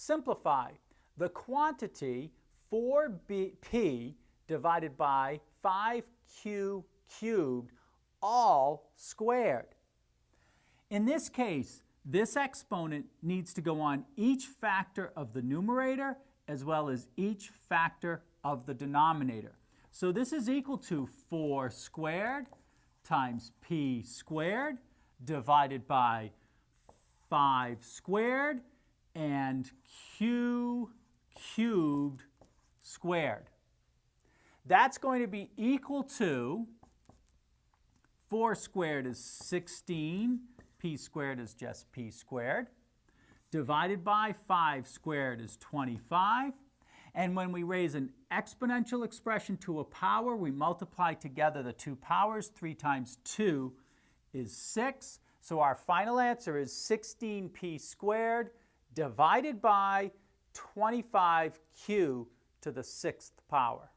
Simplify. The quantity 4p divided by 5q cubed, all squared. In this case, this exponent needs to go on each factor of the numerator as well as each factor of the denominator. So this is equal to 4 squared times p squared divided by 5 squared and q cubed squared. That's going to be equal to 4 squared is 16, p squared is just p squared, divided by 5 squared is 25. And when we raise an exponential expression to a power, we multiply together the two powers. 3 times 2 is 6. So our final answer is 16p squared divided by 25q to the 6th power.